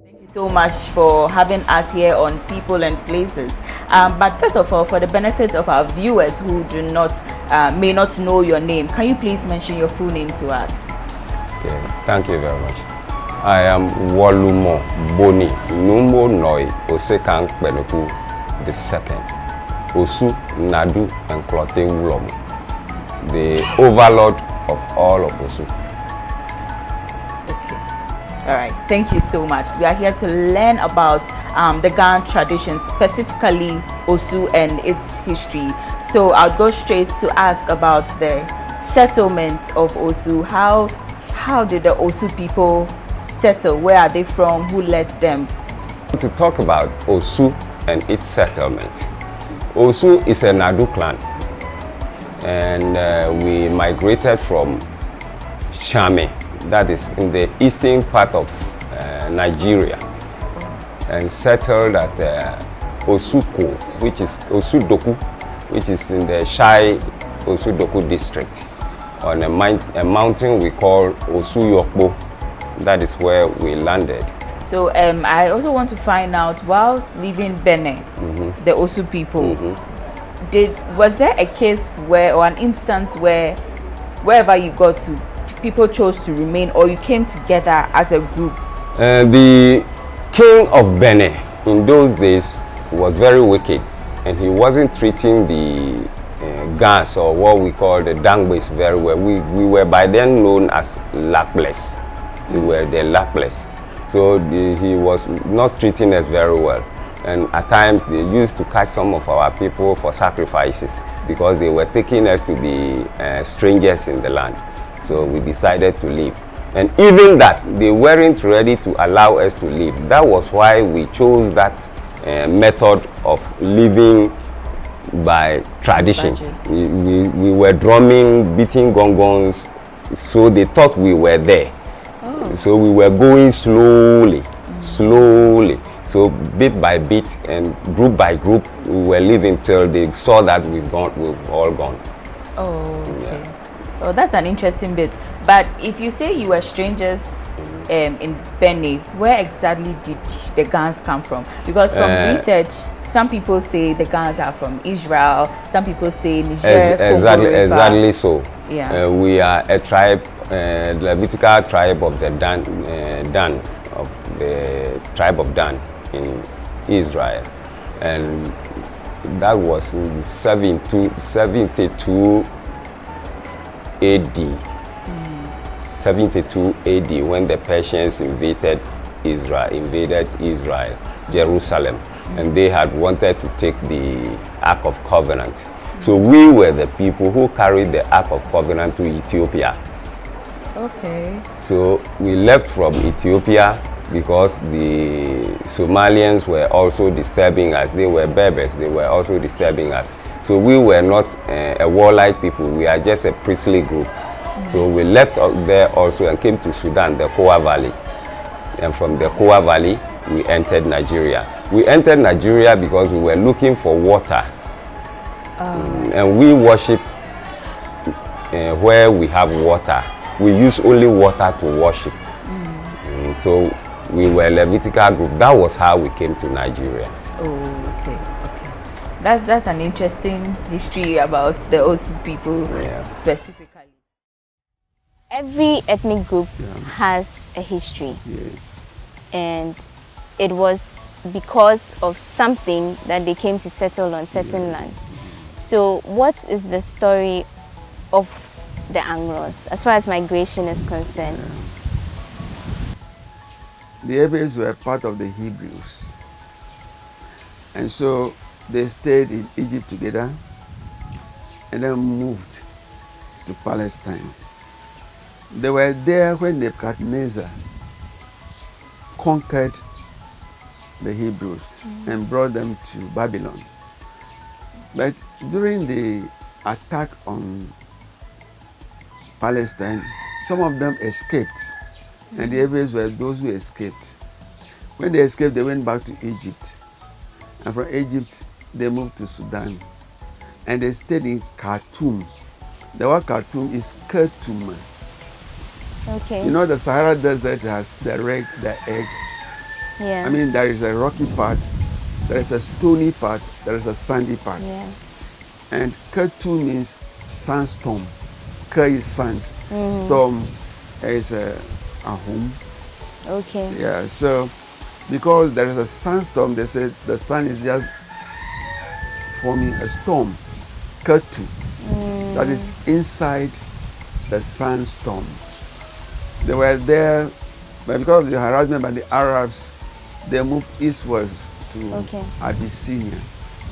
Thank you so much for having us here on People and Places. But first of all, for the benefit of our viewers who do not may not know your name, can you please mention your full name to us? Okay, thank you very much. I am Walumo Boni Numo Noi Osekang Benuku II, Osu Nadu and Klote Wulom, the overlord of all of Osu. Okay, all right, thank you so much. We are here to learn about the Ghan tradition, specifically Osu and its history. So I'll go straight to ask about the settlement of Osu. How did the Osu people settle? Where are they from? Who led them? To talk about Osu and its settlement. Osu is a Nadu clan, and we migrated from Shame, that is in the eastern part of Nigeria, and settled at Osuko, which is Osudoku, which is in the Shai Osudoku district, on a mountain we call Osuyokbo. That is where we landed. So I also want to find out, whilst leaving Benin, the Osu people, was there a case where, or an instance where, wherever you got to, people chose to remain, or you came together as a group? The king of Benin in those days was very wicked, and he wasn't treating the Gans, or what we call the Dangbes, very well. We were by then known as Lapless. We were the Lapless. So he was not treating us very well. And at times they used to catch some of our people for sacrifices because they were taking us to be strangers in the land. So we decided to leave. And even that, they weren't ready to allow us to leave. That was why we chose that method of living by tradition. We were drumming, beating gongs, so they thought we were there. Oh. So we were going slowly, slowly. So bit by bit and group by group, we were living till they saw that we've all gone. Oh, okay. Yeah. Oh, that's an interesting bit. But if you say you were strangers in Benin, where exactly did the Gans come from? Because from research, some people say the Gans are from Israel, some people say Niger. Exactly so. Yeah. We are a tribe, the Levitical tribe of the Dan, of the tribe of Dan in Israel. And that was in 72 AD. 72 AD, when the Persians invaded Israel, Jerusalem, and they had wanted to take the Ark of Covenant. So we were the people who carried the Ark of Covenant to Ethiopia. Okay. So we left from Ethiopia because the Somalians were also disturbing us. They were Berbers, they were also disturbing us. So we were not a warlike people, we are just a priestly group. So we left there also and came to Sudan, the Kowa Valley. And from the Kowa Valley, we entered Nigeria. We entered Nigeria because we were looking for water. And we worship where we have water. We use only water to worship. So we were a Levitical group. That was how we came to Nigeria. Oh, okay. That's an interesting history about the Osu people specifically. Every ethnic group has a history. Yes. And it was because of something that they came to settle on certain lands. So what is the story of the Anglos as far as migration is concerned? The Hebrews were part of the Hebrews. And so they stayed in Egypt together and then moved to Palestine. They were there when Nebuchadnezzar conquered the Hebrews and brought them to Babylon. But during the attack on Palestine, some of them escaped, and the Hebrews were those who escaped. When they escaped, they went back to Egypt, and from Egypt, they moved to Sudan, and they stayed in Khartoum. The word Khartoum is Khartoum, Okay. You know, the Sahara Desert has the egg. Yeah. I mean, there is a rocky part, there is a stony part, there is a sandy part. Yeah. And Ketu means sandstorm. Ke is sand, storm is a home. Okay. Yeah, so because there is a sandstorm, they say the sun is just forming a storm. Ketu. That is inside the sandstorm. They were there, but because of the harassment by the Arabs, they moved eastwards to Abyssinia,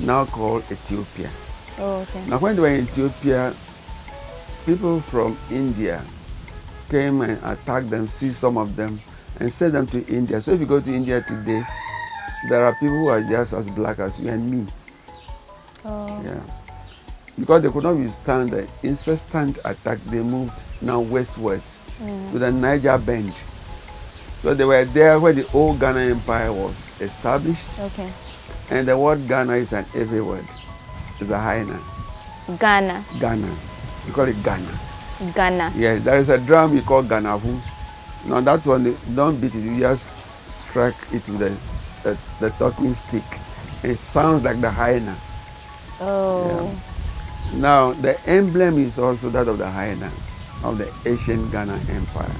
now called Ethiopia. Oh, okay. Now, when they were in Ethiopia, people from India came and attacked them, seized some of them, and sent them to India. So if you go to India today, there are people who are just as black as you and me. Oh. Yeah. Because they could not withstand the incessant attack, they moved now westwards to the Niger Bend. So they were there where the old Ghana Empire was established. Okay. And the word Ghana is an every word. It's a hyena. Ghana. Ghana. We call it Ghana. Ghana. Yes, there is a drum we call Ghanavu. Now that one, don't beat it, you just strike it with the talking stick. It sounds like the hyena. Oh. Yeah. Now the emblem is also that of the hyena of the ancient Ghana Empire.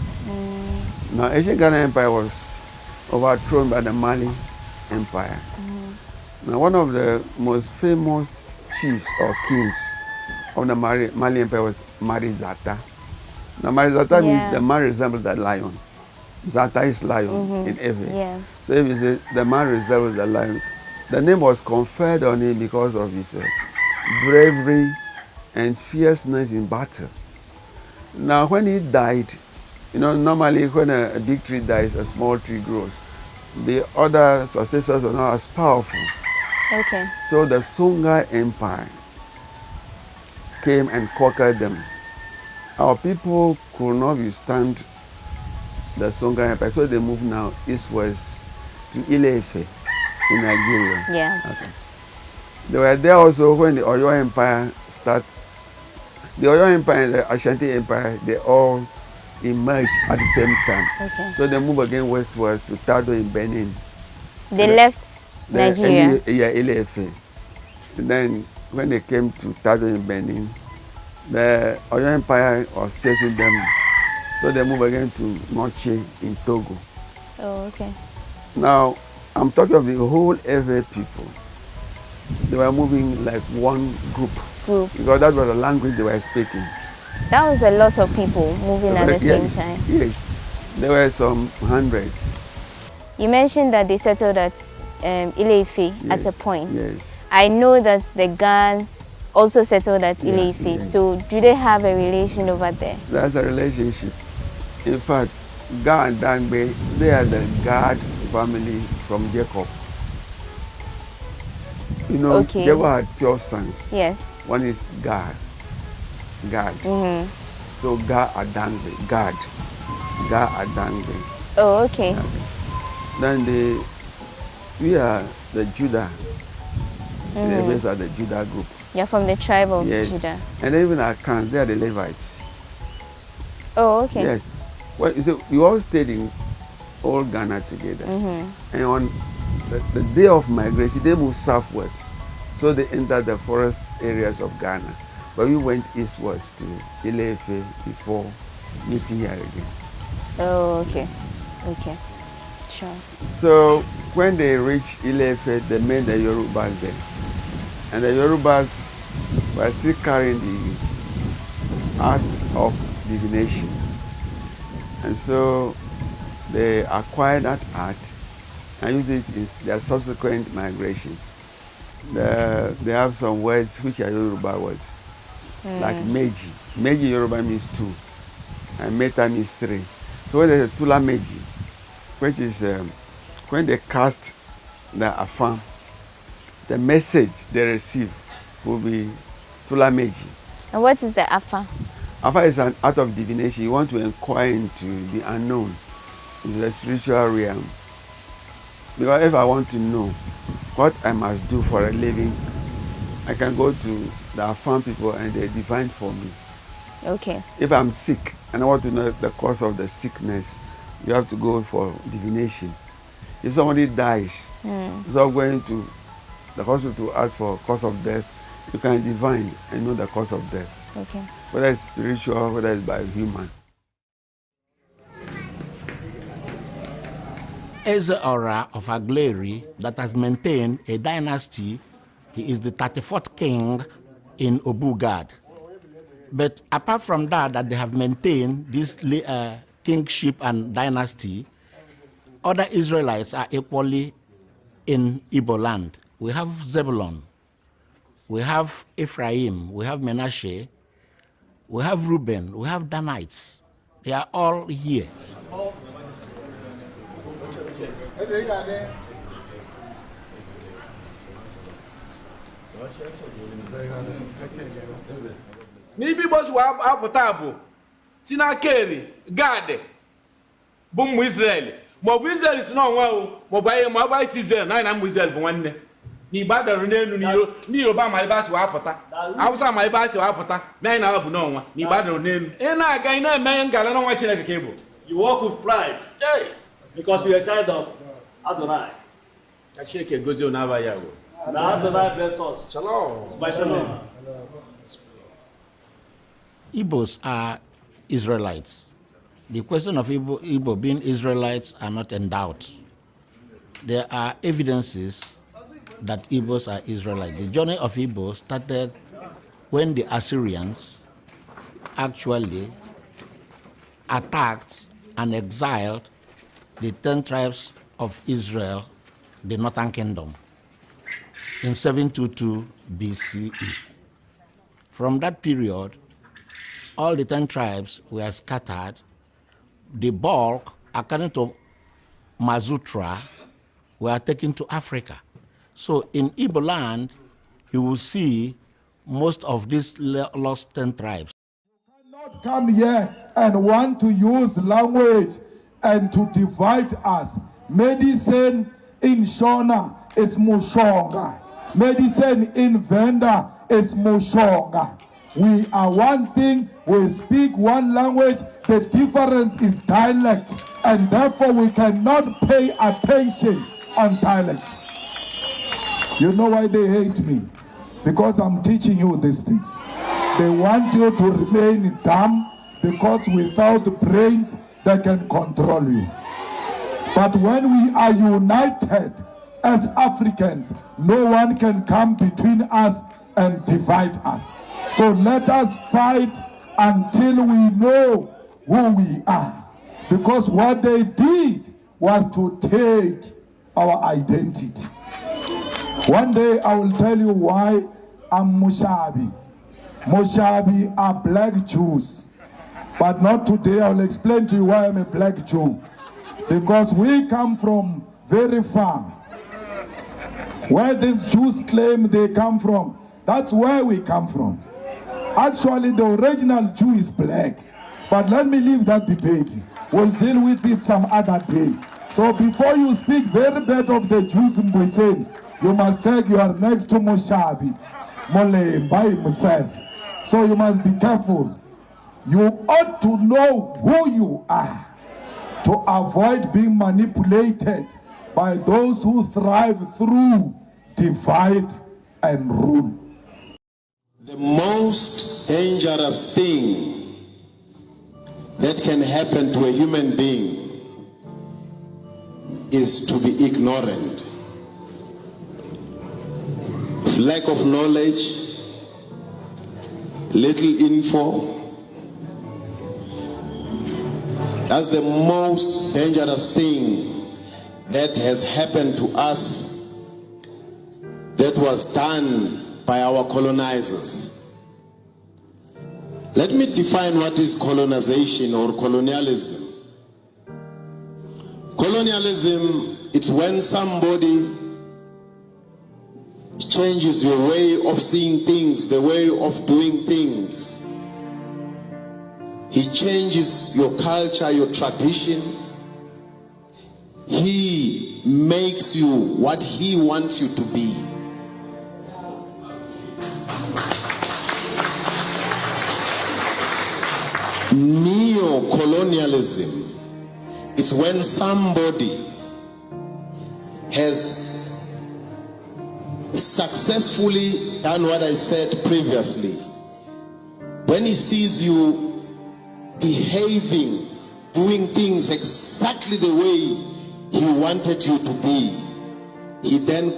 Now ancient Ghana Empire was overthrown by the Mali Empire. Now one of the most famous chiefs or kings of the Mali Empire was Mari Zata. Now Mari Zata means the man resembles the lion. Zata is lion in Ewe. Yeah. So if you say the man resembles the lion, the name was conferred on him because of his bravery and fierceness in battle. Now when he died, you know, normally when a big tree dies, a small tree grows. The other successors were not as powerful. Okay. So the Songhai Empire came and conquered them. Our people could not withstand the Songhai Empire, so they moved now eastwards to Ile-Ife in Nigeria. Yeah. Okay. They were there also when the Oyo Empire started. The Oyo Empire and the Ashanti Empire, they all emerged at the same time. Okay. So they moved again westwards to Tado in Benin. They left Nigeria. Yeah, Ile-Ife. And then when they came to Tado in Benin, the Oyo Empire was chasing them. So they moved again to Noche in Togo. Oh, okay. Now, I'm talking of the whole Ewe people. They were moving like one group. Because that was the language they were speaking. That was a lot of people moving at the same time. Yes, there were some hundreds. You mentioned that they settled at Ile-Ife at a point. Yes. I know that the Gans also settled at Ile-Ife. Yes. So do they have a relation over there? That's a relationship. In fact, Ga and Dangbe, they are the Gad family from Jacob. You know, Jacob had 12 sons. Yes. One is Gad. So Ga Adangbe, Gad. Ga Adangbe. Oh, okay. Then we are the Judah. The rest are the Judah group. You're from the tribe of Judah. And even our clans, they are the Levites. Oh, okay. Yes. Well, you see, we all stayed in all Ghana together. And on the day of migration, they moved southwards. So they entered the forest areas of Ghana. But we went eastwards to Ile-Ife before meeting here again. Oh, okay. Okay. Sure. So when they reached Ile-Ife, they met the Yorubas there. And the Yorubas were still carrying the art of divination. And so they acquired that art and used it in their subsequent migration. They have some words which are Yoruba words, like Meji. Meji Yoruba means two, and Meta means three. So when there's a Tula Meji, which is when they cast the Afam, the message they receive will be Tula Meji. And what is the Afa? Afa is an art of divination. You want to inquire into the unknown, into the spiritual realm. Because if I want to know what I must do for a living, I can go to the Afam people and they divine for me. Okay. If I'm sick and I want to know the cause of the sickness, you have to go for divination. If somebody dies, instead of going to the hospital to ask for cause of death, you can divine and know the cause of death. Okay. Whether it's spiritual, whether it's by human. Eze-Ora of Agleri that has maintained a dynasty. He is the 34th king in Obugad. But apart from that they have maintained this kingship and dynasty, other Israelites are equally in Igbo land. We have Zebulun, we have Ephraim, we have Menashe, we have Reuben, we have Danites. They are all here. n'ibi bosi wa apụta bụ si n'aka eri Gad bụ ụmụ Israel maọbụ Israel si n'ọnwa o maọbụ anyị ma ọ bụ anyị si Israel na ụmụ Israel bụ nwanne n'igbe adọrọ n'elu n'Yoruba ma ebe a si wa apụta Hausa ma ebe a si wa apụta na anyị na-abụ n'ọnwa n'igbe adọrọ n'elu ị na-aga ị na-eme ngala n'ọnwa Chineke ka ị bụ. You walk with pride because you're a child of Adonai. Ka Chineke gozie n'aba ya o. And Adonai bless us. Shalom. Special name. Igbos are Israelites. The question of Igbo being Israelites are not in doubt. There are evidences that Igbos are Israelites. The journey of Igbo started when the Assyrians actually attacked and exiled the 10 tribes of Israel, the Northern Kingdom, in 722 BCE. From that period, all the 10 tribes were scattered. The bulk, according to Mazutra, were taken to Africa. So in Igbo land, you will see most of these lost 10 tribes. You cannot come here and want to use language and to divide us. Medicine in Shona is Mushonga. Medicine in Venda is Mushonga. We are one thing, we speak one language, the difference is dialect, and therefore we cannot pay attention on dialect. You know why they hate me? Because I'm teaching you these things. They want you to remain dumb because without brains they can control you. But when we are united as Africans, no one can come between us and divide us. So let us fight until we know who we are. Because what they did was to take our identity. One day I will tell you why I'm Mushabi. Mushabi are black Jews. But not today. I will explain to you why I'm a black Jew. Because we come from very far. Where these Jews claim they come from, that's where we come from. Actually, the original Jew is black. But let me leave that debate. We'll deal with it some other day. So before you speak very bad of the Jews in Britain, you must check you are next to Mushabi, Mole, by himself. So you must be careful. You ought to know who you are to avoid being manipulated by those who thrive through divide and rule. The most dangerous thing that can happen to a human being is to be ignorant. Lack of knowledge, little info. That's the most dangerous thing that has happened to us, that was done by our colonizers. Let me define what is colonization or colonialism. Colonialism, it's when somebody changes your way of seeing things, the way of doing things. He changes your culture, your tradition. He makes you what he wants you to be. colonialism is when somebody has successfully done what I said previously. When he sees you behaving, doing things exactly the way he wanted you to be, he then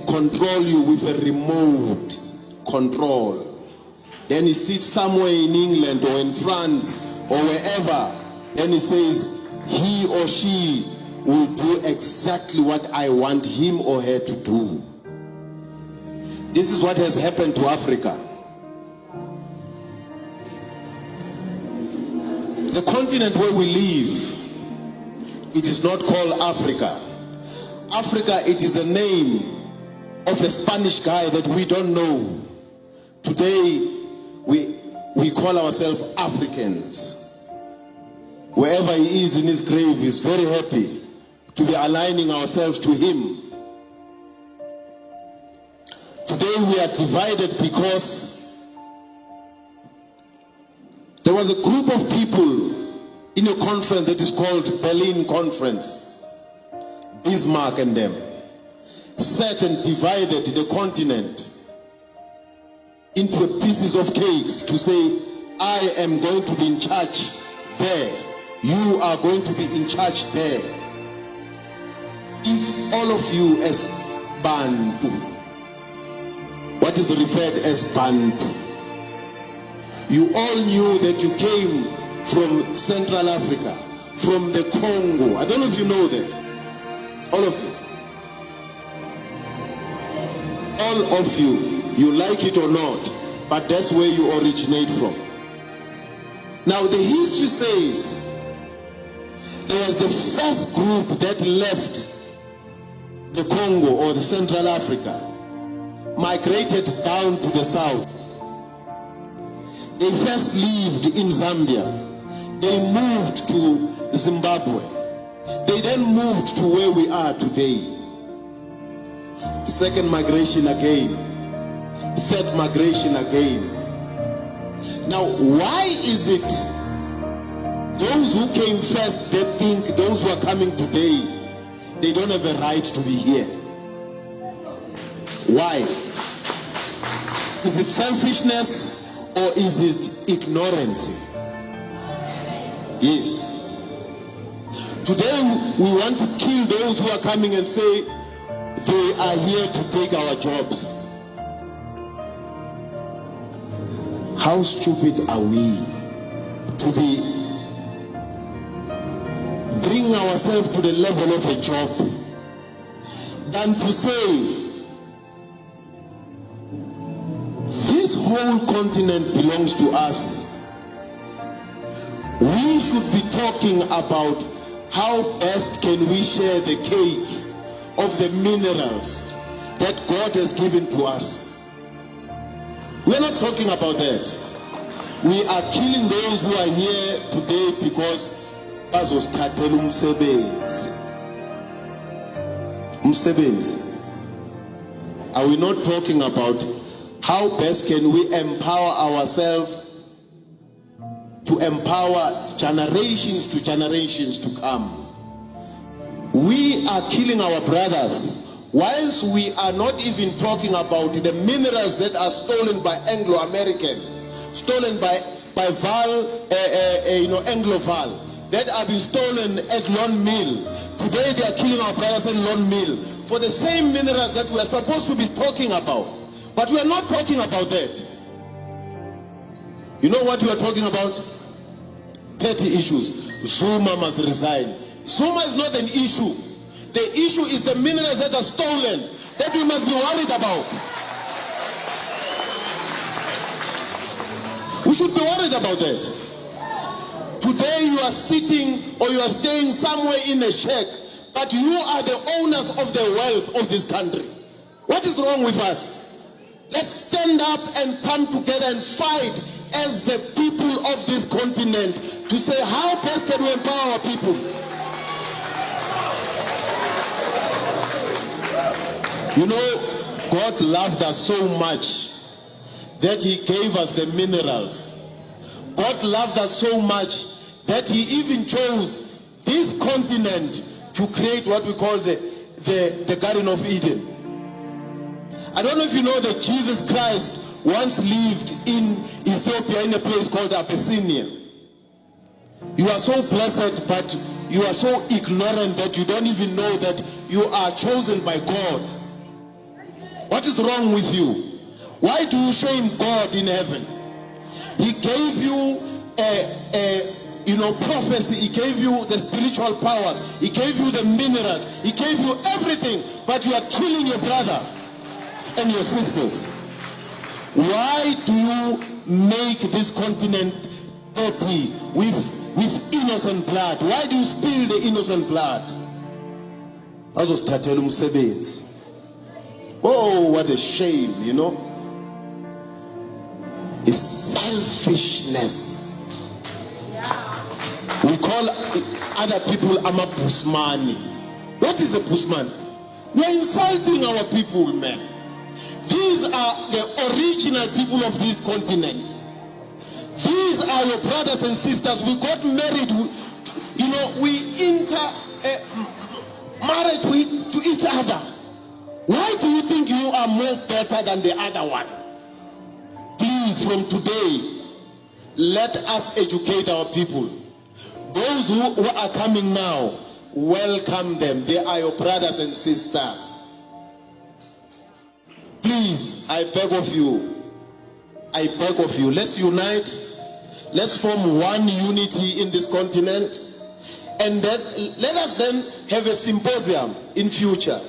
control you with a remote control. Then he sits somewhere in England or in France or wherever, then he says he or she will do exactly what I want him or her to do. This is what has happened to Africa. The continent where we live, it is not called Africa. Africa, it is a name of a Spanish guy that we don't know. Today, we call ourselves Africans. Wherever he is in his grave, he's very happy to be aligning ourselves to him. Today we are divided because there was a group of people in a conference that is called Berlin Conference. Bismarck and them sat and divided the continent into pieces of cakes to say, I am going to be in charge there. You are going to be in charge there. If all of you as Bantu, what is referred as Bantu, you all knew that you came from Central Africa, from the Congo. I don't know if you know that. All of you. All of you. You like it or not, but that's where you originate from. Now the history says there was the first group that left the Congo or the Central Africa, migrated down to the south. They first lived in Zambia. They moved to Zimbabwe. They then moved to where we are today. Second migration again. Third migration again. Now, why is it those who came first, they think those who are coming today, they don't have a right to be here? Why? Is it selfishness or is it ignorance? Yes. Today we want to kill those who are coming and say they are here to take our jobs. How stupid are we to be bringing ourselves to the level of a job than to say this whole continent belongs to us. We should be talking about how best can we share the cake of the minerals that God has given to us. We're not talking about that. We are killing those who are here today because bazosithathela umsebenzi. Are we not talking about how best can we empower ourselves to empower generations to come? We are killing our brothers whilst we are not even talking about the minerals that are stolen by Anglo-American, stolen by Anglo-Val, that have been stolen at Lone Mill. Today they are killing our brothers at Lone Mill for the same minerals that we are supposed to be talking about. But we are not talking about that. You know what we are talking about? Petty issues. Zuma must resign. Zuma is not an issue. The issue is the minerals that are stolen that we must be worried about. We should be worried about that. Today you are sitting or you are staying somewhere in a shack, but you are the owners of the wealth of this country. What is wrong with us? Let's stand up and come together and fight as the people of this continent to say how best can we empower our people. You know, God loved us so much that he gave us the minerals. God loved us so much that he even chose this continent to create what we call the Garden of Eden. I don't know if you know that Jesus Christ once lived in Ethiopia in a place called Abyssinia. You are so blessed, but you are so ignorant that you don't even know that you are chosen by God. What is wrong with you? Why do you shame God in heaven? He gave you prophecy. He gave you the spiritual powers. He gave you the minerals. He gave you everything, but you are killing your brother and your sisters. Why do you make this continent dirty with innocent blood? Why do you spill the innocent blood? Oh, what a shame, you know. It's selfishness. We call other people Amapusmani. What is a Pusman? We are insulting our people, man. These are the original people of this continent. These are your brothers and sisters. We got married. We married to each other. Why do you think you are more better than the other one? Please, from today, let us educate our people. Those who are coming now, welcome them. They are your brothers and sisters. Please, I beg of you, let's unite. Let's form one unity in this continent. And then let us then have a symposium in future.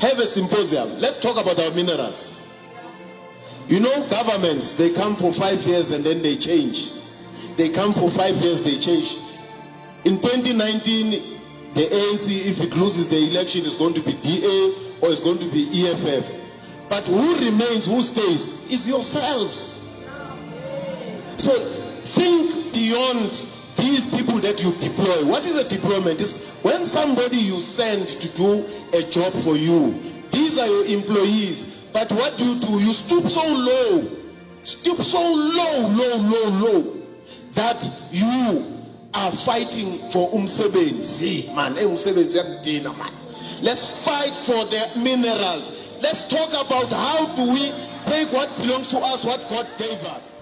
Have a symposium. Let's talk about our minerals. You know, governments, they come for 5 years and then they change. They come for 5 years, they change. In 2019, the ANC, if it loses the election, is going to be DA or it's going to be EFF. But who remains, who stays, is yourselves. So think beyond these people that you deploy. What is a deployment? It's when somebody you send to do a job for you. These are your employees. But what do? You stoop so low, that you are fighting for umsebenzi. Man, umsebenzi, man. Let's fight for the minerals. Let's talk about how do we take what belongs to us, what God gave us.